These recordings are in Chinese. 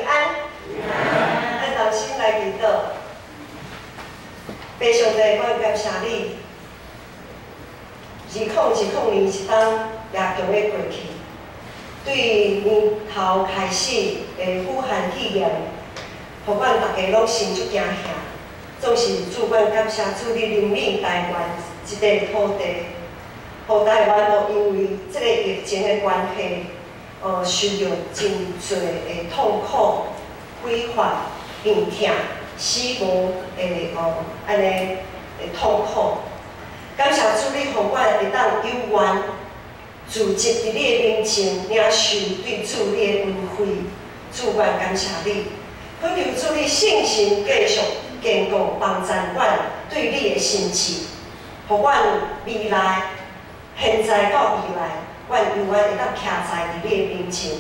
安。咱同心来祈祷，爸上帝，我感谢你2020年一冬也强的过去，对年头开始的武汉肺炎，互阮大家拢心足惊吓。总是主管感谢主，你领领台湾一块土地，互台湾无因为这个疫情的关系，受到真侪的痛苦、毁坏、病痛、死亡的安尼的痛苦。感谢主，你互我会当有缘自集伫你的面前，领受对主你的恩惠。主愿感谢你，恳求主你信心继续坚固帮助阮对你的心志，互阮未来、现在到未来，阮永远会当徛在伫你的面前。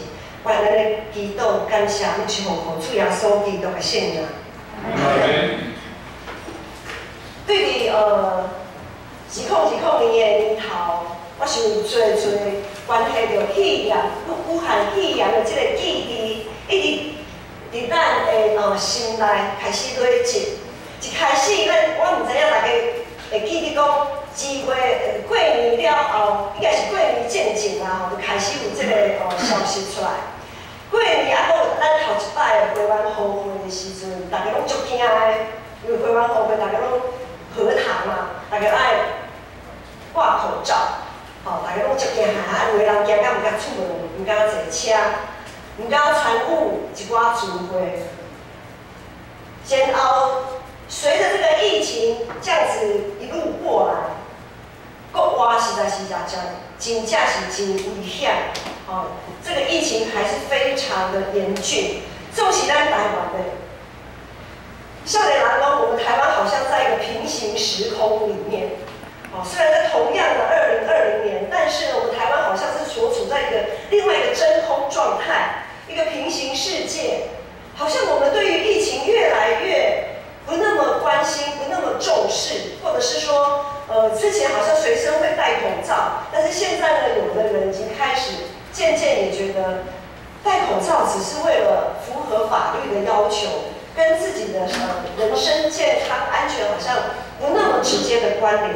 阮安尼祈祷感谢，拢是奉主耶稣基督的圣名。对于2020年的年头，我想侪关系到肺炎、武汉肺炎的这个记忆，一直伫咱的心内开始累积。一开始我毋知影大家会记得讲2月过年了后，应该是过年前就开始有这个消息出来。过年还佫有咱头一摆的台湾好会的时阵，大家拢足惊的，因为台湾好会大家拢合堂嘛，大家爱挂口罩，大家拢足惊吓，有的人惊甲毋敢出门，毋敢坐车，毋敢参与一寡聚会。然后随着这个疫情这样子一路过来，国外实在是真正是真危险。这个疫情还是非常的严峻。纵使咱台湾的少年人讲，我们台湾好像在一个平行时空里面。虽然在同样的2020年，但是我们台湾好像是所处在另外一个真空状态，一个平行世界。好像我们对于疫情越来越不那么关心，不那么重视，或者是说，之前好像随身会戴口罩，但是现在呢，有的人已经开始渐渐也觉得戴口罩只是为了符合法律的要求，跟自己的人身健康安全好像不那么直接的关联。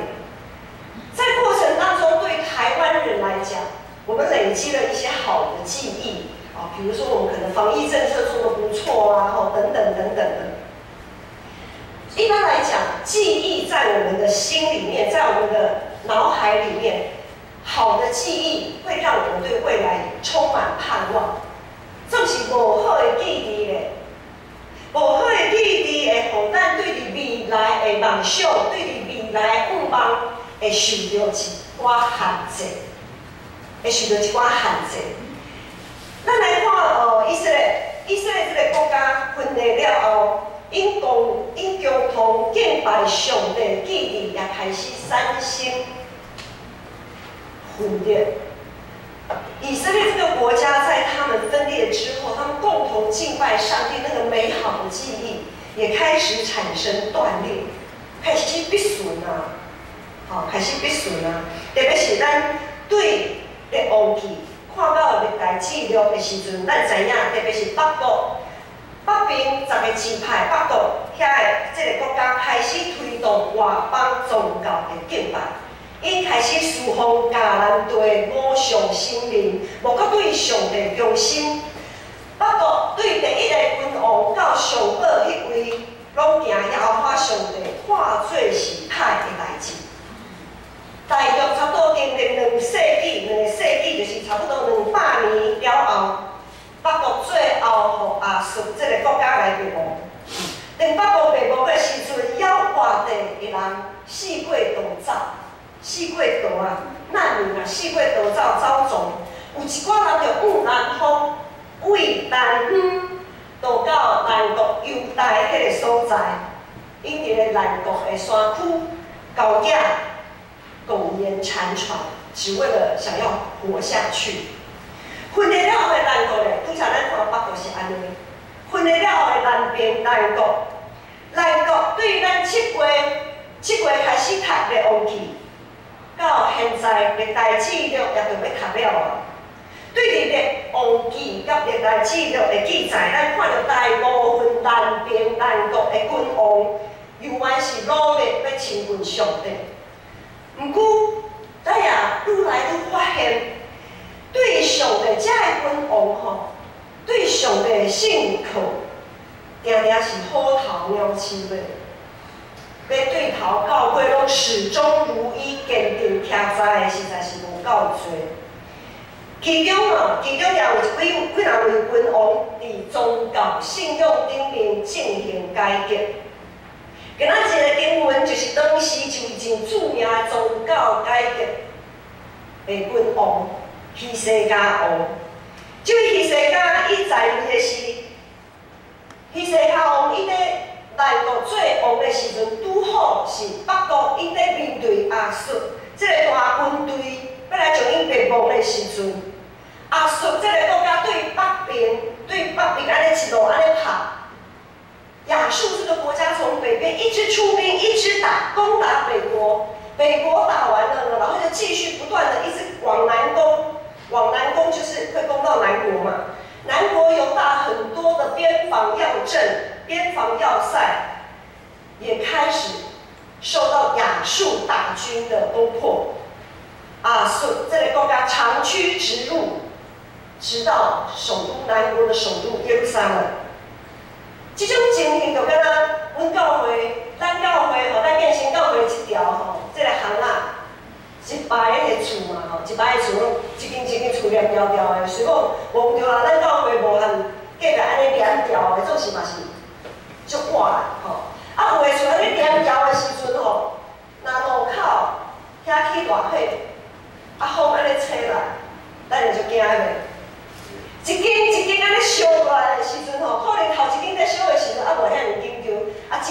在过程当中，对台湾人来讲，我们累积了一些好的记忆比如说我们可能防疫政策做得不错等等等等的。一般来讲，记忆在我们的心里面，在我们的脑海里面，好的记忆会让我们对未来充满盼望。总是无好的记忆咧，无好的记忆会互咱对伫未来的梦想，对伫未来的愿望会受到一寡限制，咱来看以色列这个国家分裂了后，因共同敬拜上帝的记忆也开始产生分裂。以色列这个国家在他们分裂之后，他们共同敬拜上帝那个美好的记忆也开始产生断裂，开始必损开始必损特别是咱对咧忘记。看到历代记录的时阵，咱知影，特别是北边10个支派，北国遐个这个国家开始推动外邦宗教的敬拜，因开始侍奉迦南地偶像神灵，无搁对上帝忠心。北国对第一个君王到上宝迄位，拢行耶和华上帝看做是歹的代志。大约差不多经历2个世纪就是差不多200年了后，北国最后互亚述这个国家来灭亡。当北国灭亡的时阵，妖外地的人四过难民四过逃走踪，有一寡人就往南方，为南方逃到南国犹大迄个所在，因伫咧南国的山区高野。苟延残喘，只为了想要活下去。分裂了后的南国咧，通常咱看北国是安尼。分裂了后的南边南国对于咱7月开始读的忘记，到现在历代记录也就要读了。对日历王记甲历代记录的记载，咱看到大部分南边南国的君王，犹原是努力要亲近上帝。毋过，咱也愈来愈发现，对上帝遮的君王吼，对上帝的信靠，定定是虎头鸟鼠的。要对头到尾拢始终如一、坚定徛在的，实在是无够多。其中也有几若位君王伫宗教信仰顶面进行改革。今仔日的经文就是当时就已经著名的宗教改革的君王希西家王。这位希西家伊在位的是希西家王，伊咧南国做王的时阵，拄好是北国伊咧面对亚述这个大军队要来将伊灭亡的时阵，亚述这个国家对北边安尼一路安尼打。亚述这个国家从北边一直出兵，一直攻打北国，北国打完了呢，然后就继续不断的一直往南攻，就是会攻到南国嘛。南国有打很多的边防要镇、边防要塞，也开始受到亚述大军的攻破。亚述这个国家长驱直入，直到首都南国的首都耶路撒冷。这种情形就敢若阮教会，咱教会吼，咱建成教会一条吼，这个巷仔，一排个厝嘛吼，一排个厝，一间厝连条条的，所以讲无对啦，咱教会无限隔壁安尼连条的，做是嘛是足怪吼。啊，有诶厝安尼连条的时阵吼，若路口遐起大火，啊风安尼吹来，咱就惊个。一间安尼烧过来的时阵吼，可能头一间在烧的时阵，无遐尔紧张，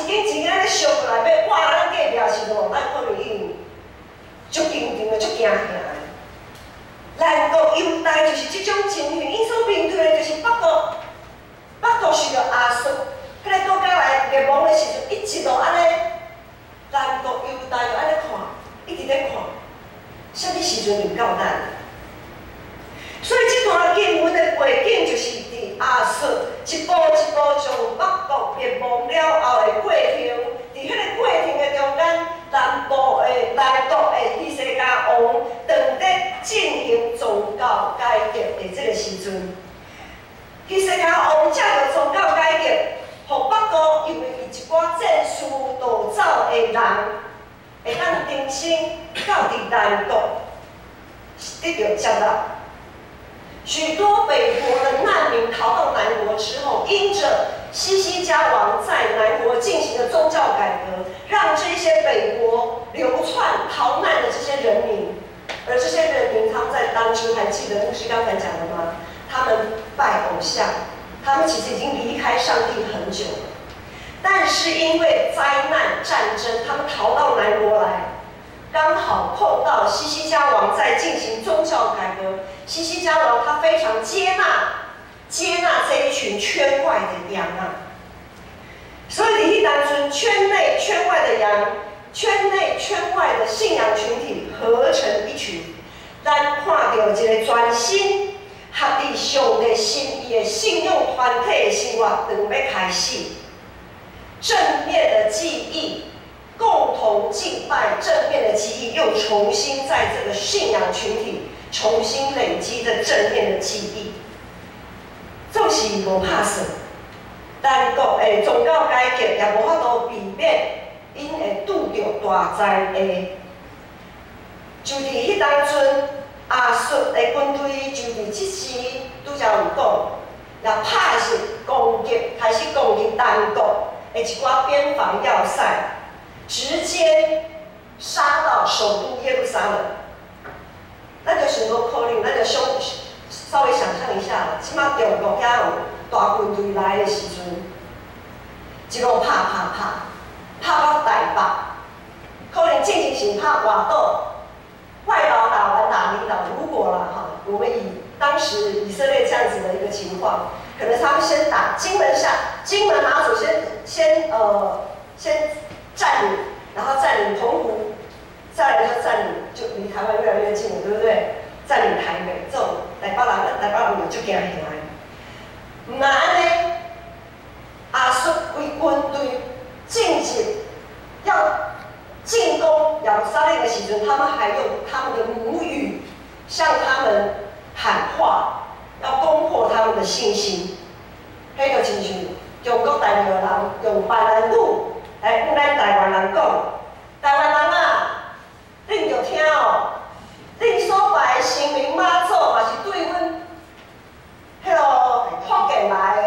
一间安尼烧过来要哇咱隔壁的时阵吼，咱可能已经足紧张的、足惊吓的。南国犹大就是这种情形，因所面对的就是北国是着亚述，迄个国家来灭亡的时阵，伊一路安尼，南国犹大就安尼看，一直咧看，啥物时阵就到咱。所以这段经文的背景就是伫亚述一步一步从北国灭亡了后的过程，伫迄个过程的中间，南国的希西家王正在进行宗教改革的这个时阵，希西家王借着宗教改革，互北国因为伊一寡战术逃走的人，会当重新到伫南国得到接纳。许多北国的难民逃到南国之后，因着希西家王在南国进行的宗教改革，让这些北国流窜逃难的这些人民，而这些人民他们在当初还记得牧师刚才讲的吗？他们拜偶像，他们其实已经离开上帝很久了，但是因为灾难战争，他们逃到南国来。刚好碰到希西家王在进行宗教改革，希西家王他非常接纳这一群圈外的羊啊，所以你当中圈内圈外的羊，圈内圈外的信仰群体合成一群，咱看到一个全新合理上帝心意的信用团体的生活正要开始，正面的记忆。共同敬拜正面的记忆，又重新在这个信仰群体重新累积的正面的记忆。总是无拍算，但国的宗教改革也无法度避免，因会拄着大灾的。就伫迄当阵，亚述的军队就伫即时拄则有讲，也拍是开始攻击南国的一寡边防要塞。直接杀到首都耶路撒冷，咱就想讲可能，咱就稍微想象一下，即马中国遐有大军队来的时阵，一路拍到台北，可能进行是拍外岛，外岛打完打离岛。如果啦哈，我们以当时以色列这样子的一个情况，可能他们先打金门马祖先占领，然后占领澎湖，再来就占领，就离台湾越来越近了，对不对？占领台北，这种台北人就足惊吓的。唔那安尼，亚述为军队进入要进攻耶路撒冷的时阵，他们还用他们的母语向他们喊话，要攻破他们的信心。迄就亲像中国大陆人用闽南语来跟咱台湾人讲：台湾人啊，恁着听哦，恁所拜的神明妈祖嘛是对阮迄落福建来的，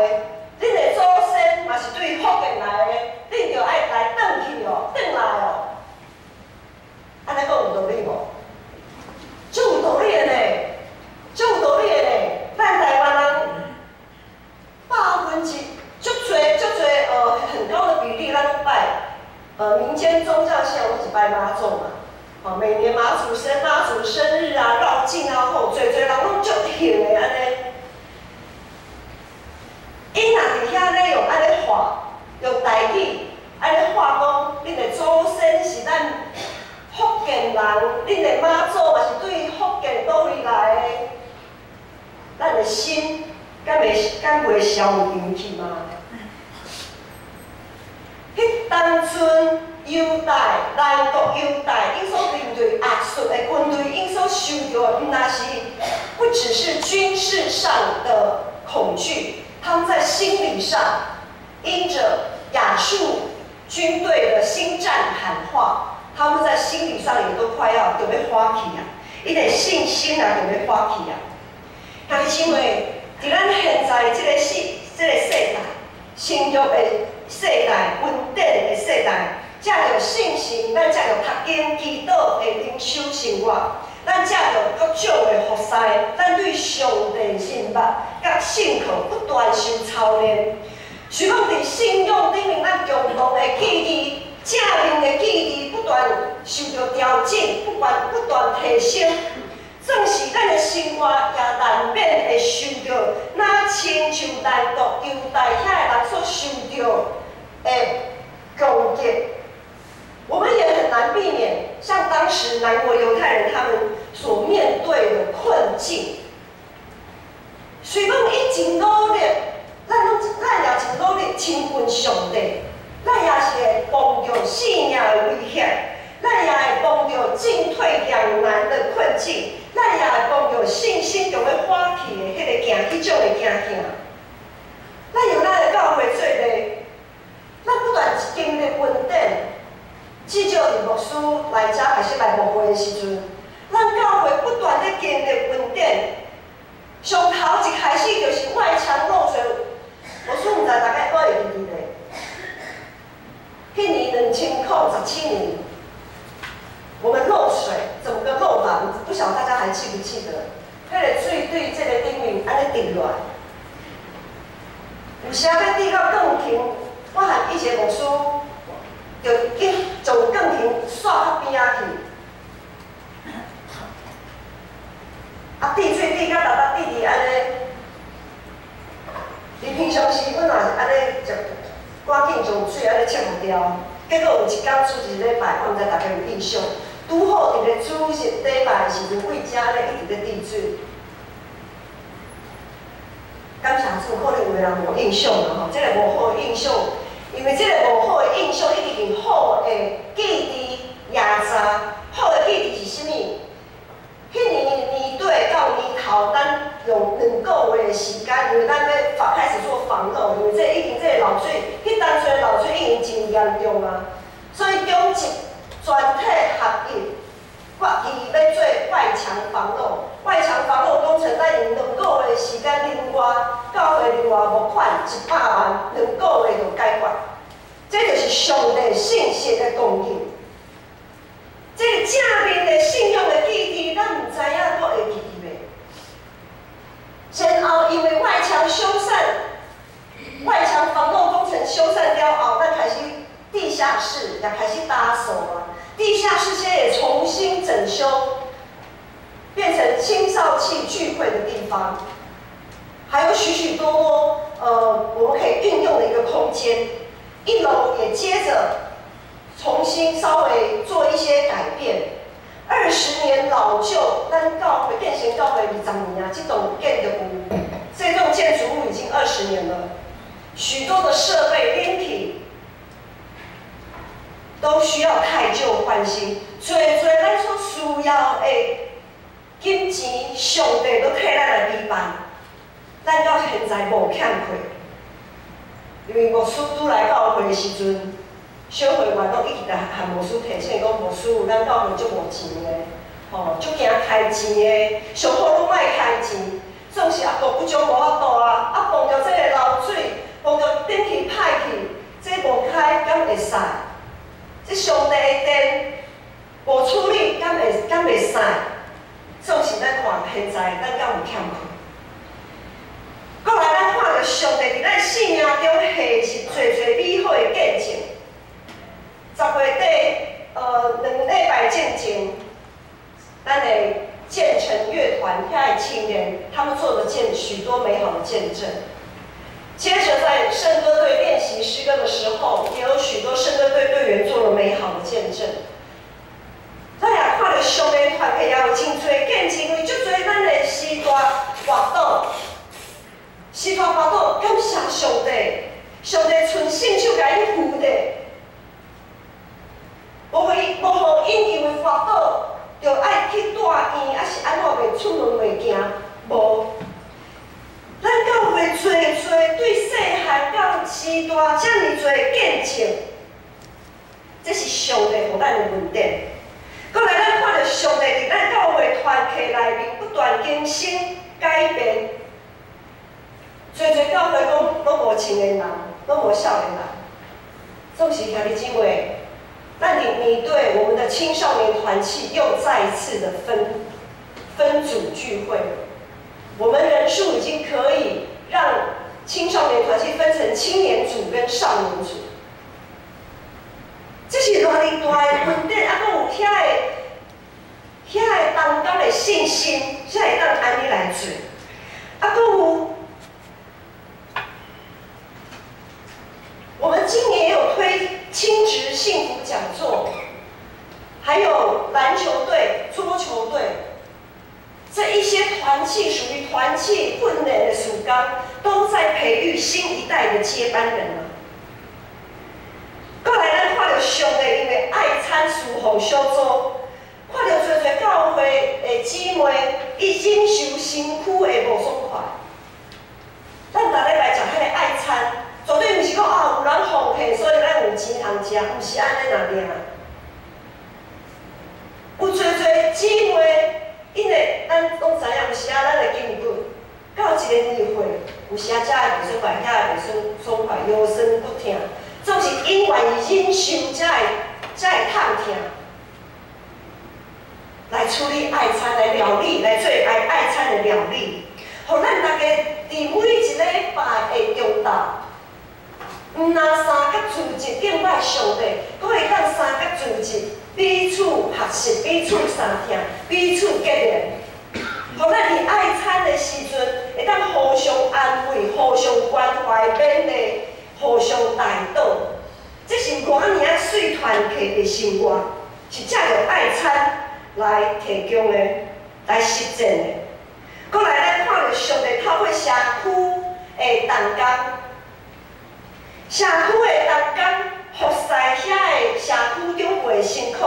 恁的祖先嘛是对福建来的，恁着爱来转去哦，转来哦。安尼讲有道理无？足有道理的呢，足有道理的呢。咱台湾人1%足多很高的比例，咱都拜民间宗教信仰都是拜妈祖嘛。每年妈祖生日啊、绕境啊，吼，侪人拢足兴的安尼。因若伫遐咧用安尼画，用台语安尼画讲，恁的祖先是咱福建人，恁的妈祖嘛是对福建倒位来的，咱的心敢袂消沉去吗？迄当阵犹大南国犹大，因所面对亚述的军队，因所受到的不只是军事上的恐惧，他们在心理上因着亚述军队的心战喊话，他们在心理上也都快要就要花去啊，伊的信心啊就要花去啊。但是因为伫咱现在这个世代，生育的世代、稳定的世代，才有信心，咱才有读经、祈祷的灵修生活，咱才有各种的服侍，咱对上帝信仰甲信靠不断受操练。虽讲伫信仰顶面，咱共同的记忆、正面的记忆不断受到调整，不断提升。正是咱的生活也难免会受到那亲像南国犹大遐的人所受到的攻击，我们也很难避免像当时南国犹太人他们所面对的困境。虽讲伊真努力，咱也真努力亲近上帝，咱也是会碰到性命的危险。咱也会碰到进退两难的困境，咱也会碰到信心就要花去的迄种的行径。咱用咱的教会做例，咱不断经历稳定，至少伫牧师来遮开始来牧会的时阵，咱教会不断咧经历稳定。上头一开始就是外墙漏水，牧师毋知大家还会记得咧？迄年2017年。我们漏水，怎么个漏法？不晓得大家还记不记得？迄个水对这个顶面安尼滴落来，有时要滴到更停，我和以前牧师就去从更停刷到边仔去，滴水滴到滴安尼。你平常时阮若是安尼就赶紧从水安尼切唔掉，结果有一天主日礼拜，我毋知大家有印象。拄好伫咧主日礼拜的时阵，为遮咧一直咧滴水。感谢主，可能有个人无印象啦吼，这个无好的印象，因为这个无好的印象一定好的记忆压榨。好的记忆是啥物？迄年底到年头，咱用2个月的时间，因为咱要开始做防漏，因为这个漏水，迄当初的漏水已经真严重啊，所以中一全体合一，决议要做外墙防漏。外墙防漏工程，咱用2个月的时间，另外教会另外募款100万，2个月就解决。这就是上帝信息的供应。这个正面的信仰的记忆，咱唔知影阁会记得袂？然后因为外墙修缮，外墙防漏工程修缮了后，咱开始地下室也开始打扫啊。地下室现在也重新整修，变成青少期聚会的地方，还有许许多多我们可以运用的一个空间。1楼也接着重新稍微做一些改变，而20年老旧，咱教会建成教会20年啊，这栋建筑物，这栋建筑物已经20年了，许多的设备、软体都需要汰旧换新，做咱所需要的金钱，上帝都替咱来陪伴，咱到现在无欠亏，因为牧师拄来教会的时阵。小会员拢一直来向牧师提醒，讲牧师，咱教会足无钱的，吼，足惊开钱的，上好拢莫开钱，总是阿婆不种无法度啊，碰到这个漏水，碰到电器歹去，这无开敢会使？这上帝的电无处理敢会使？总是咱看现在咱敢有欠亏？过来咱看到上帝伫咱生命中下是最美好的见证。10月底，2礼拜前，咱的建成乐团遐的青年，他们做了许多美好的见证。接着在圣歌队练习诗歌的时候，也有许多圣歌队队员做了美好的见证。咱也看到上帝团体也有真侪见证，因为足侪咱的时代活动，时代活动感谢上帝，上帝存圣手甲因扶的。无互因因为滑倒，就爱去住院，还是安怎袂出门袂行？无，咱教会侪对细汉到时代遮尔侪见证，这是上帝互咱的恩典。过来，咱看到上帝伫咱教会团契内面不断更新改变，侪教会拢无青年人，拢无少年人，总是兄弟姊妹。那你对我们的青少年团契又再一次的分组聚会，我们人数已经可以让青少年团契分成青年组跟少年组，这是偌哩大的恩典，还佫有遐的当中的信心，才会当安尼来做，还佫有。我们今年也有推亲职幸福讲座，还有篮球队、桌球队，这一些团契属于团契训练的属纲，都在培育新一代的接班人了。过来，咱看到上帝因为爱餐侍奉小组，看到侪教会的姊妹已经受身躯的无爽快，咱逐礼拜食迄个爱餐。绝对毋是讲有人奉献，所以咱有钱通食，毋是安尼那定啊。有侪姊妹，因为咱拢知影，有时咱的筋骨到一个年岁，有时遮会袂爽快，遐会袂爽快，腰酸骨痛，总是因愿意忍受才会痛痛，来处理爱餐来料理，来做爱餐的料理，互咱大家伫每一礼拜的中昼。毋若三甲主日敬拜上帝，佫会当三甲主日彼此学习、彼此相听、彼此结连。互咱伫爱餐的时阵，会当互相安慰、互相关怀、勉励、互相带导。这是偌尔啊水团契的生活，是借着爱餐来提供的、来实践的。佫来，咱看到上帝透过社区的同工。社区的同工服侍遐的社区长辈辛苦，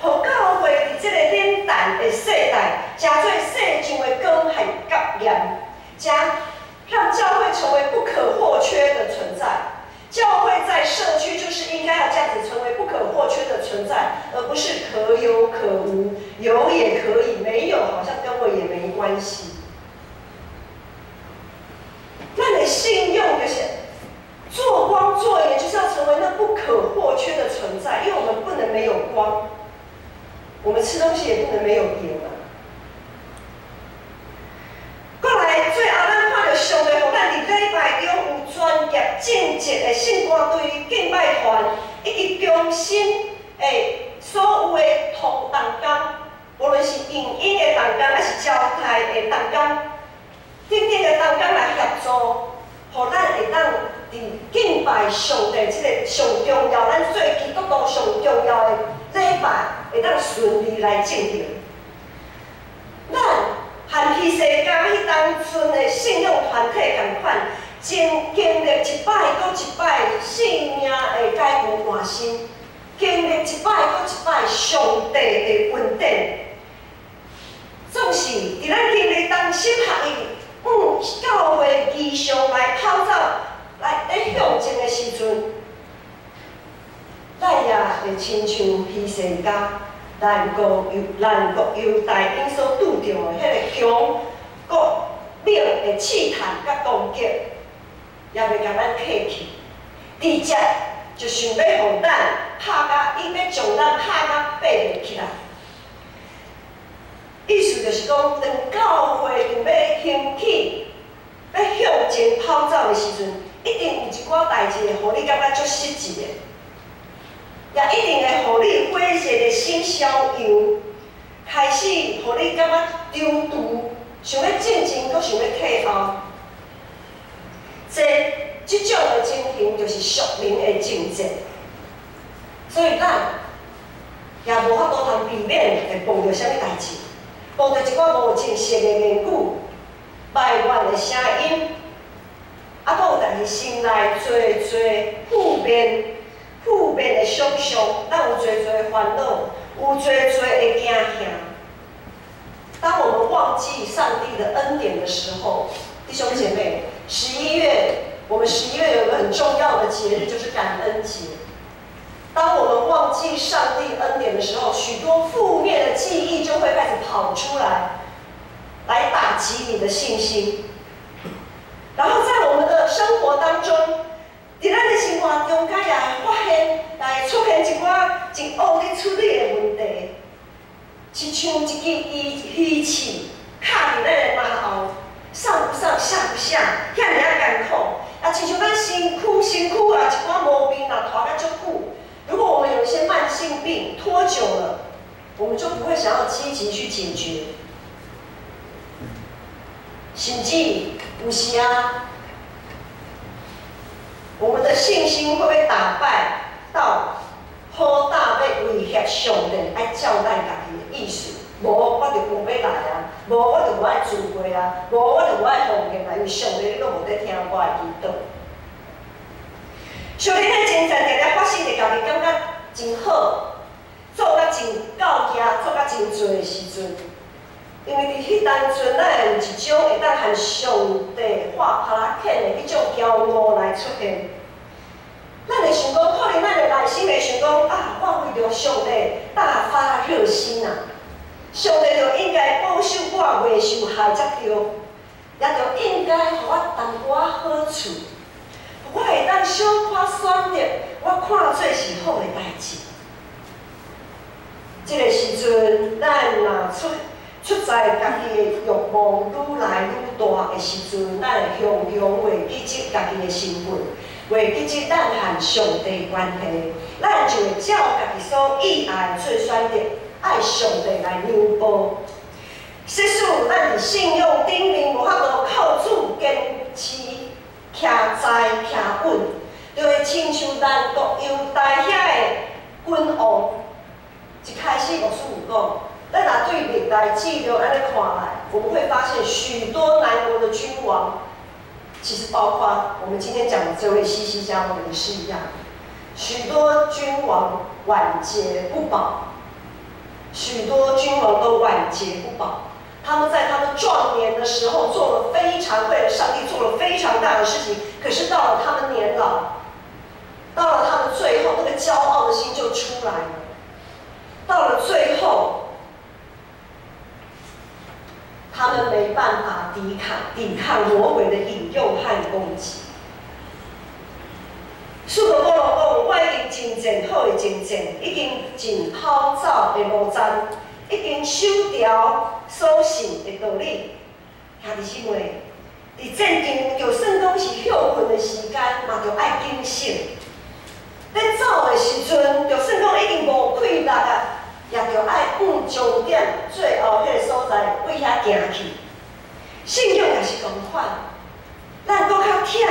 互教会伫这个冷淡的世代，加做世上的光和甲盐，加让教会成为不可或缺的存在。教会在社区就是应该要这样子成为不可或缺的存在，而不是可有可无，有也可以，没有好像跟我也没关系。咱的信用就是。做光做盐就是要成为那不可或缺的存在，因为我们不能没有光，我们吃东西也不能没有盐啊。过来，最后咱看到上帝互咱伫礼拜中有专业正直的圣歌队、敬拜团，以及中心的所有的同工，无论是影音的同工，还是交台的同工，等等的同工来协助，互咱会当。敬拜上帝，这个上重要，咱做基督徒上重要的礼拜，会当顺利来进行。和希西家迄当阵的信仰团体同款，经历一摆搁一摆性命的改变换新，经历一摆搁一摆上帝的恩典。总是伫咱经历当心合意，教会异常来跑走，来向前的时阵，咱也会亲像希西家。咱国犹大因所拄着的迄个强国猛的试探甲攻击，也袂甲咱客气，直接就想要互咱拍甲，伊要将咱拍甲爬袂起来。意思就是讲，当教会想要兴起、要向前跑走的时阵，一定有一寡代志会互你感觉足失志的。也一定会互你火热的心消扬，开始互你感觉中途想要进前，搁想要退后。即种的情形就是属灵的症状，所以咱也无法度通避免会碰到啥物代志，碰到一寡无正式的言语、埋怨的声音，啊，搁有但是心内负面的想象，咱有侪烦恼，有侪的惊吓。当我们忘记上帝的恩典的时候，弟兄姐妹，11月我们11月有个很重要的节日，就是感恩节。当我们忘记上帝恩典的时候，许多负面的记忆就会开始跑出来，来打击你的信心。然后在我们的生活当中，伫咱的生活中，敢也会发现，也会出现一寡真恶的处理的问题，是像一支鱼刺卡伫咱的马后，上不上下不下，遐尔啊艰苦，也亲像咱身躯啊一寡毛病啊拖甲足久。如果我们有一些慢性病拖久了，我们就不会想要积极去解决，甚至有时啊。我们的信心会被打败到好大要威胁上帝，爱照咱家己的意思。无我就不要来啊，无我就无爱聚会啊，无我就无爱奉献啊，因为上帝你都无在听我的祈祷。像恁迄真正常发生伫家己感觉真好，做甲真够劲，做甲真多的时阵，因为伫迄当阵，咱有一种会当和上帝画拍拉欠的迄种骄傲来出现。咱会想讲，可能咱的内心会想讲啊，我为着上帝大发热心啊，上帝就应该保守我袂受害才对，也就应该互我淡薄仔好处，我会当小可选择我看做是好的代志。这个时阵，咱若出在家己的欲望愈来愈大的时阵，咱会常常会记起家己的身份，会记起咱和上帝关系，咱就会照家己所意爱做选择，爱上帝来让步。即使咱伫信仰顶面无法度靠主坚持徛在徛稳，就会亲像咱国犹大遐的君王，一开始牧师有讲。咱若对历代记录安尼看来，我们会发现许多南国的君王，其实包括我们今天讲的这位西西家王也是一样，许多君王晚节不保，许多君王都晚节不保。他们在他们壮年的时候做了非常为了上帝做了非常大的事情，可是到了他们年老，到了他们最后，那个骄傲的心就出来了。到了最后。他们没办法抵抗魔鬼的引诱和攻击。苏格保罗讲，我已经真好的征战，已经真跑走的路战，已经守条所信的道理。兄弟姊妹，伫战场就算讲是休困的时间，嘛就爱警醒。在走的时阵，就算讲已经无气力啊。也着爱重点，最后迄个所在为遐行去。信仰也是同款，咱搁较忝、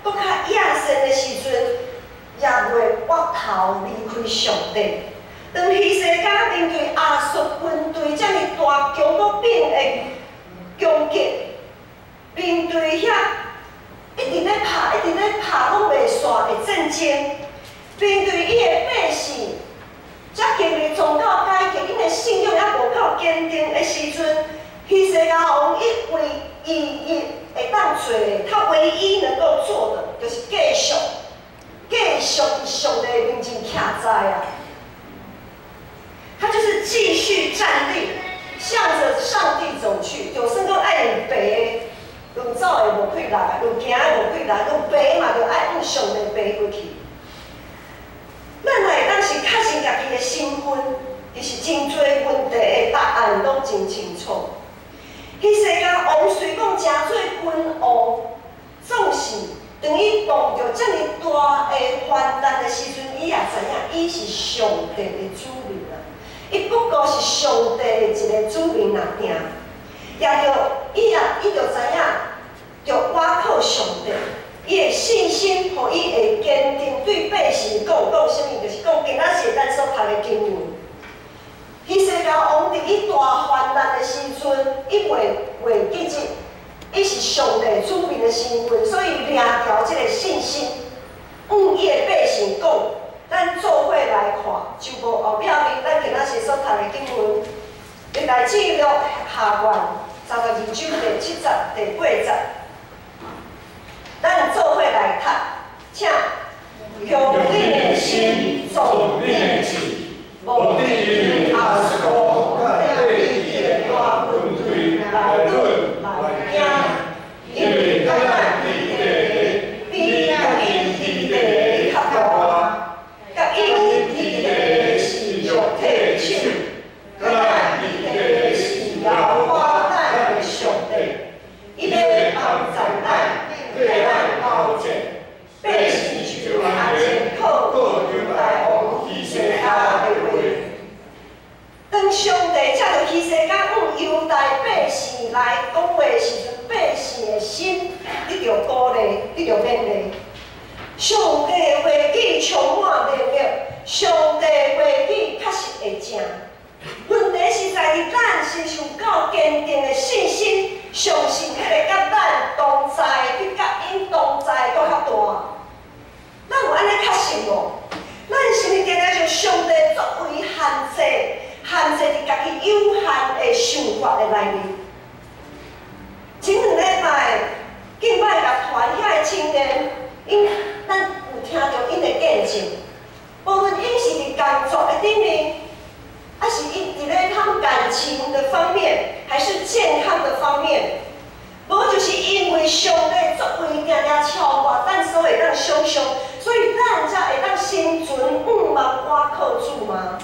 搁较野性的时阵，也袂歪头离开上帝。当希西家面对亚述军队遮尔大强搁猛的攻击，面对遐一直咧拍拢袂煞的战争，面对伊的百姓，才经历宗教改革，因的信仰还无够坚定的时阵，希西家王伊会当做的，他唯一能够做的，就是继续伫上帝面前徛在啊。他就是继续站立，向着上帝走去。就算讲爱用爬，用走的无气力，用行的无气力，用爬嘛就爱向上帝爬过去。咱来当时确信家己的身份，其实真多问题的答案拢真清楚。迄世间王虽讲真做君王，总是当伊遇到遮尔大的患难的时阵，伊也知影伊是上帝的子民啊。伊不过是上帝的一个子民而定，伊就知影，就倚靠上帝。伊的信心，互伊会坚定对百姓讲啥物，就是讲今仔日咱所读的经文。希西家王伫伊大患难的时阵，伊袂记住，伊是上帝子民的身份，所以掠条即个信心，伊的百姓讲，咱做伙来看，就无后壁面咱今仔日所读的经文，历代记录下卷32章第7节、第8节。咱做伙来读，请用你的心做你的志，无你阿是讲，对伊的大问题来论来听，因为咱伫地，比咱因伫地较大，甲因伫地是肉体手，甲咱伫地是摇花咱的上帝，伊要帮助咱。对咱保证，百姓就安全靠犹大王希西家的话。当上帝借着希西家向犹大百姓来讲话的时阵，百姓的心得到鼓励，得到勉励。上帝的话语充满力量，上帝的话语确实会正。问题是在于咱是有够坚定的信心，相信迄个甲咱同在，比甲因同在搁较大。咱有安尼确信无？咱是毋是定定就上帝作为限制伫家己有限的想法的内面？前2礼拜，敬拜甲团遐的青年，咱有听到因的见证，无论因是伫工作的顶面。还是因伫咧他们感情的方面，还是健康的方面，无就是因为上帝作为定定超越咱所会当想象，所以咱才会当生存毋茫倚靠主吗？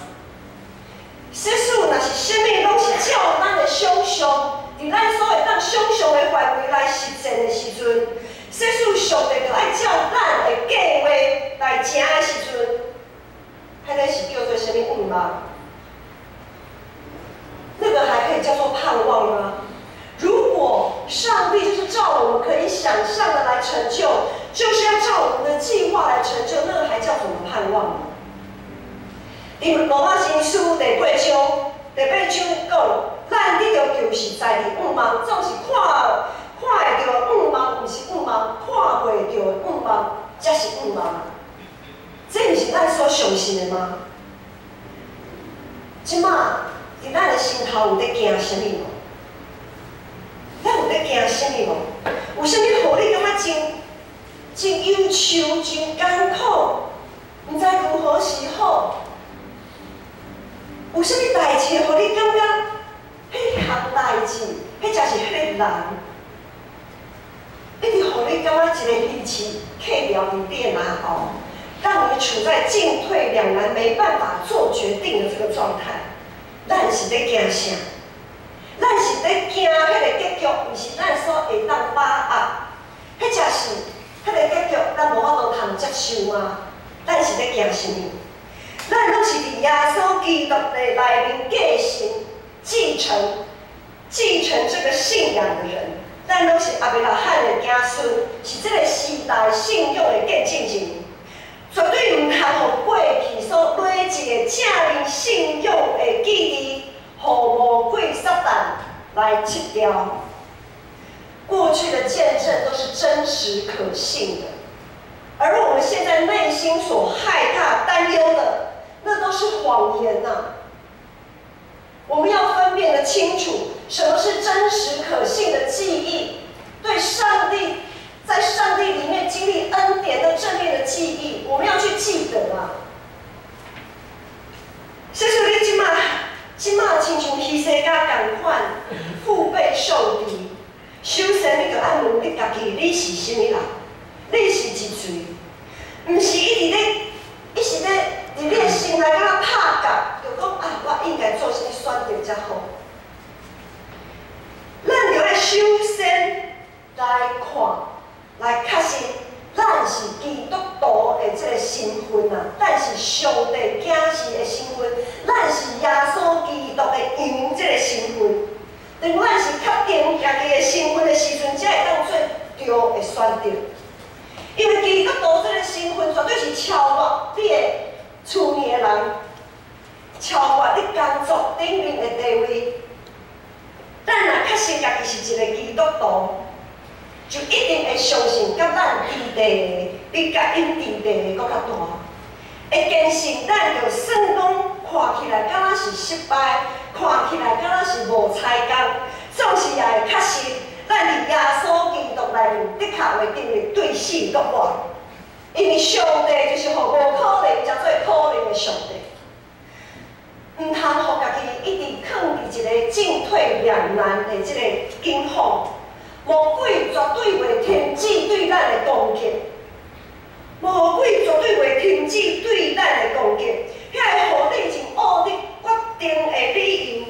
世事若是啥物拢是照咱的想象，伫咱所会当想象的范围来实践的时阵，世事上帝就爱照咱的计划来行的时阵，迄个是叫做啥物毋茫？那个还可以叫做盼望吗？如果上帝就是照我们可以想象的来成就，就是要照我们的计划来成就，那个还叫什么盼望呢？因罗马新书第8章讲，咱得着就是在伫毋茫，总是看会着毋茫，毋是毋茫；看袂着毋茫，才是毋茫。这毋是咱所相信的吗？即马。伫咱的心头有在惊啥物无？咱有在惊啥物无？有啥物互你感觉真忧愁、真艰苦，毋知如何是好？有啥物代志互你感觉迄项代志，迄才是迄个难，一直互你感觉一个彼此客掉伫你的然后，让你处在进退两难、没办法做决定的这个状态。咱是咧惊啥？咱是咧惊迄个结局，毋是咱所会当把握。迄才是迄个结局，咱无法度通接受吗？咱是咧惊啥物？咱拢是伫耶稣基督的内面继承这个信仰的人。咱拢是亚伯拉罕的子孙，是这个时代信仰的见证人。绝对毋通互过去所累积的正面信仰的记忆，互魔鬼撒旦来吃掉。过去的见证都是真实可信的，而我们现在内心所害怕、担忧的，那都是谎言呐。我们要分辨得清楚，什么是真实可信的记忆，对上帝在上帝里面经历恩典的正面的记忆，我们要去记得啊。所以说你今嘛亲像希西家同款，腹背受敌。首先，你就要问你家己，你是什么人？你是一罪，唔是一直咧伫你的心内敢若拍角，就讲啊，我应该做什么选择才好。咱就要首先来看，来确信，咱是基督徒的这个身份啊，咱是上帝囝士的身份，咱是耶稣基督的羊这个身份。当咱是确定家己的身份的时阵，才会当做对的选择。因为基督徒这个身份绝对是超越你的厝里的人，超越你工作顶面的地位。咱若确信家己是一个基督徒，就一定会相信，甲咱伫地比甲因伫地搁较大。会坚信咱就算讲看起来敢若是失败，看起来敢若是无彩工，总是也会确信，咱伫耶稣基督内面的确会经历对死国活。因为上帝就是互无可能才做可能的上帝，唔通互家己一直囥伫一个进退两难的这个境况。魔鬼绝对袂停止对咱的攻击，魔鬼绝对袂停止对咱的攻击。遐个互你真恶你决定的理由，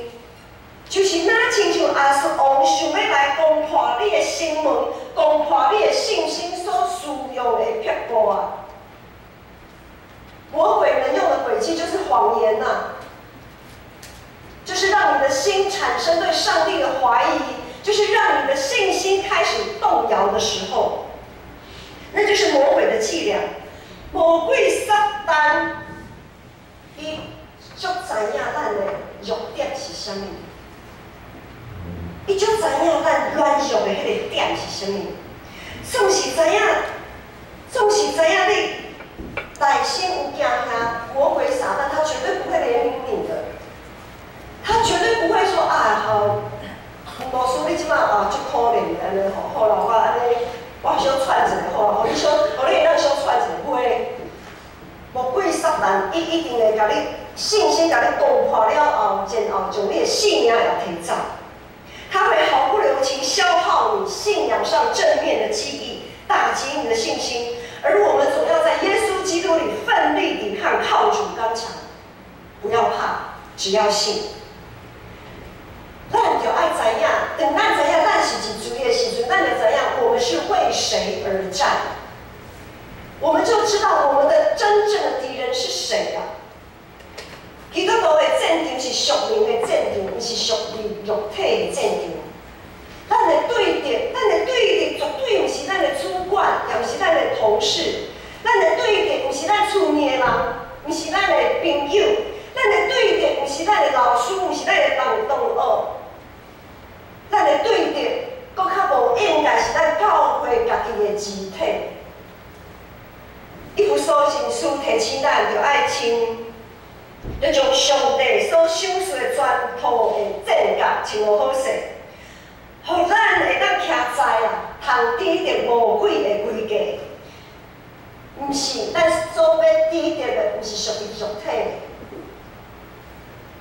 就是哪亲像亚述王想要来攻破你的心门，攻破你的信心所需要的撇步啊！魔鬼能用的诡计就是谎言呐，就是让你的心产生对上帝的怀疑，就是让你的信心开始动摇的时候，那就是魔鬼的伎俩。魔鬼撒旦，伊足知影咱的弱点是啥物，伊足知影咱软弱的迄个点是啥物，总是知影你内心有惊吓，魔鬼撒旦他绝对不会怜悯你的，他绝对不会说啊好。老师，你即摆足可怜的安尼吼，好啦，我安尼，我小喘一下，好啦，互你会当小喘一下，袂。魔鬼撒旦，伊一定会甲你信心甲你攻破了后，然后将你的性命也提走。他会毫不留情消耗你信仰上正面的记忆，打击你的信心。而我们总要在耶稣基督里奋力抵抗，靠主刚强。不要怕，只要信。咱就爱知影，当咱知影咱是一罪的时阵，咱就知影我们是为谁而战，我们就知道我们的真正的敌人是谁啊。基督徒的战场是属灵的战场，不是属于肉体的战场。咱的对敌绝对不是咱的主管，也不是咱的同事。咱的对敌不是咱厝里的人，不是咱的朋友。咱的对敌不是咱的老师，不是咱的同学。咱的对敌，搁较无应该是咱教会家己的肢体。一夫所信书提醒咱，就爱亲，要将上帝所赏赐的全套的正觉穿好好势，互咱会当徛在啊，通抵得魔鬼的诡计。毋是咱所要抵得的，毋是属于肉体的。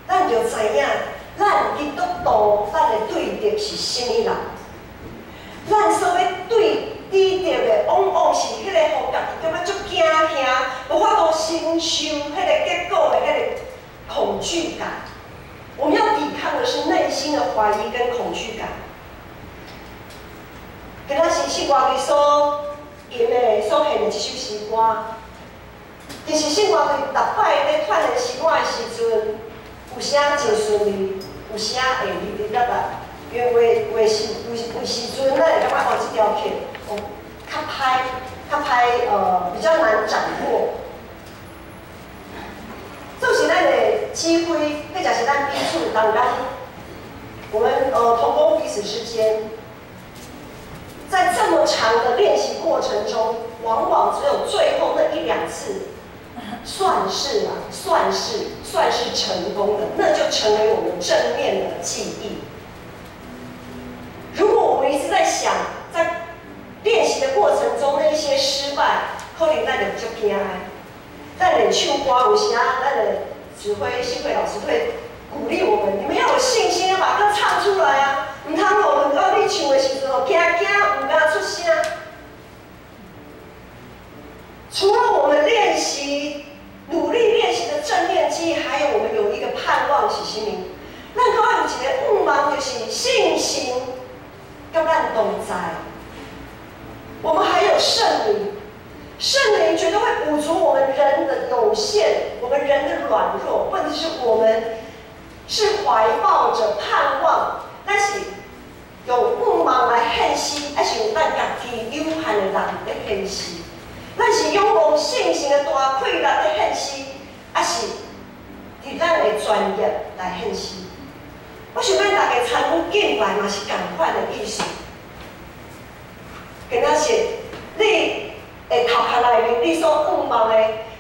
咱就知影。咱基督徒，咱的对敌是什么人？咱所要对敌的，往往是迄个互家己感觉足惊吓，无法度承受迄个结果的迄个恐惧感。我们要抵抗的是内心的怀疑跟恐惧感。今仔是信歌队所演的、所献的一首诗歌，其实信歌队逐摆咧串联诗歌的时阵。有时啊真顺利，有时啊会哩哩啦啦。因为有时阵，咱会感觉这条曲较歹，比较难掌握。这是咱的机会，或者是咱彼此当中，我们同工彼此之间，在这么长的练习过程中，往往只有最后那1、2次，算是成功的，那就成为我们正面的记忆。如果我们一直在想，在练习的过程中那一些失败，可能咱就足惊的。咱的唱歌有时啊，咱的指挥新慧老师会鼓励我们，你们要有信心，要把歌唱出来啊！唔通我们到你唱的时候，惊唔敢出声。除了我们努力练习的正面记忆，还有我们有一个盼望是什么？咱搁有一个望，就是信心，跟咱同在。我们还有圣灵，圣灵绝对会补足我们人的有限，我们人的软弱。问题是我们是怀抱着盼望，但是用望来献诗，还是用咱家己有限的人在献诗？咱是拥有信心的大气力在献诗，还是伫咱的专业来献诗？我想咱大家参与敬拜嘛是同款的意思。跟咱是你的头壳内面你所望的，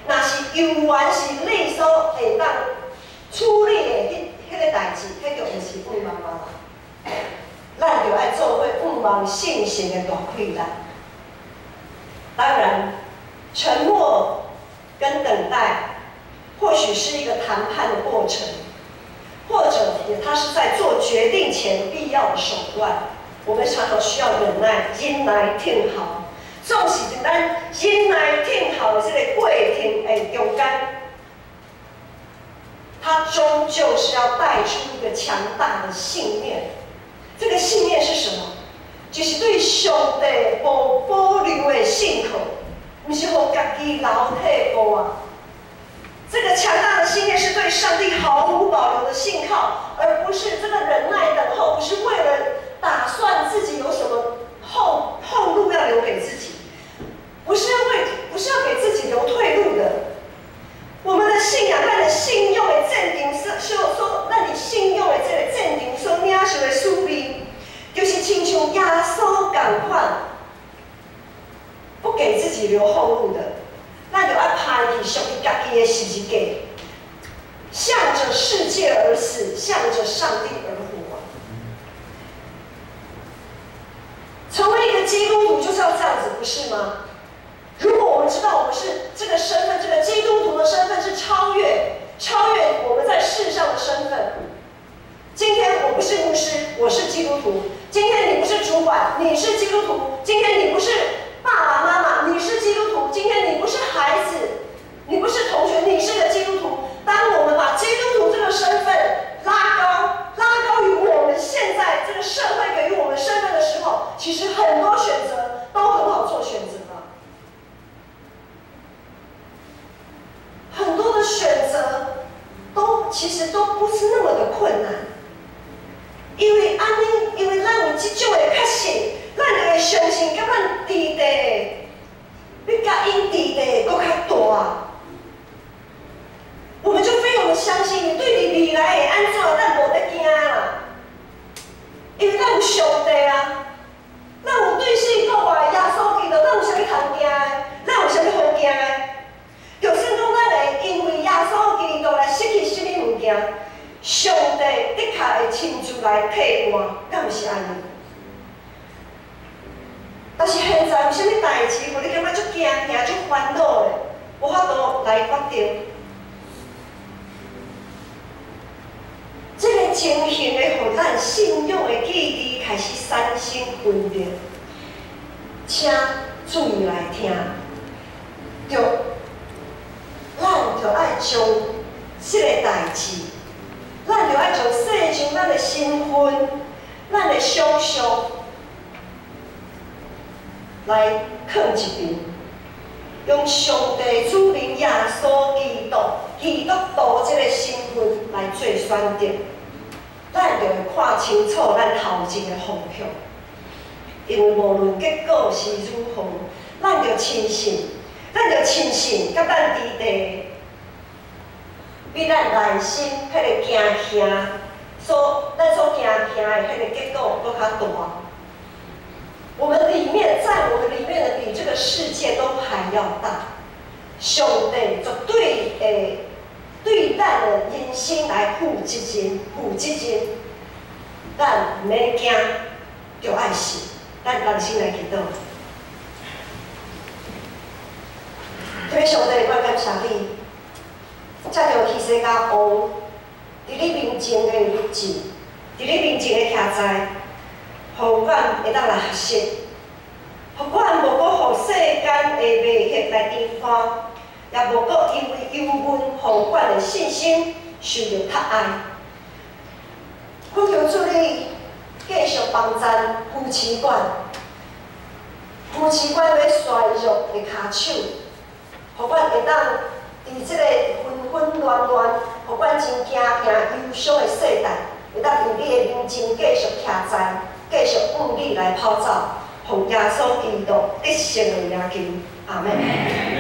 若是永远是你所会当处理的迄个代志，迄就毋是望啦。咱就爱做伙望信心的大气力。当然。沉默跟等待，或许是一个谈判的过程，或者它是在做决定前必要的手段。我们常常需要忍耐，忍耐挺好。总是咱忍耐挺好的这个过程的中间，它终究是要带出一个强大的信念。这个信念是什么？就是对上帝无保留的信靠。不是互家己留退步啊！这个强大的信念是对上帝毫无保留的信靠，而不是这个忍耐等候，不是为了打算自己有什么后路要留给自己，不是要给自己留退路的。我们的信仰，咱的信用的证明说，咱的信用的这个证明所领受的滋味，就是亲像耶稣同款。不给自己留后路的，那就要拍去属于家己的十字架，向着世界而死，向着上帝而活。成为一个基督徒就是要这样子，不是吗？如果我们知道我们是这个身份，这个基督徒的身份是超越我们在世上的身份。今天我不是牧师，我是基督徒；今天你不是主管，你是基督徒；今天你不是爸爸妈妈，你是基督徒；今天你不是孩子，你不是同学，你是个基督徒。当我们把基督徒这个身份拉高于我们现在这个社会给予我们身份的时候，其实很多选择都很好做选择了。很多的选择其实都不是那么的困难，因为咱有这种的确信。咱就会相信，甲咱伫地，比甲因伫地搁较大。我们就非常的相信，对你未来会安怎，咱无得惊啦。因为咱有上帝啊，咱有对世国外的耶稣基督，咱有啥物通惊的？咱有啥物好惊的？就算讲咱会因为耶稣基督来失去什么物件，上帝的确会亲自来替换，敢毋是安尼？但是现在有啥物代志，互你感觉足惊、足烦恼的，无法度来决定。这个情形会互咱信仰的记忆开始产生分裂。请注意来听，咱就爱将这个代志，咱就爱将世上咱的身份、咱的想象。来放一边，用上帝主灵耶稣基督徒这个身份来做选择，咱就会看清楚咱头前的方向。因为无论结果是如何，咱就亲信，甲咱伫地，比咱内心迄个惊吓咱所惊的迄个结果搁较大。我们里面，在我们里面的比这个世界都还要大。上帝绝对会对咱的人生来负责任，咱唔免惊，就爱信，咱人生来祈祷。天上帝，我感谢你，才着去世甲王，伫你面前的日子，伫你面前的徛在，互阮会当来学习，互阮无搁互世间的迷惑来引发，也无搁因为忧闷，互阮的信心受到迫害。恳求主你继续帮助夫妻馆，夫妻馆要衰弱的骹手，互阮会当伫即个纷纷乱乱，互阮真惊忧伤的世代，会当伫你的面前继续徛在，继续向你来跑走，奉耶稣基督得胜的名求，阿门。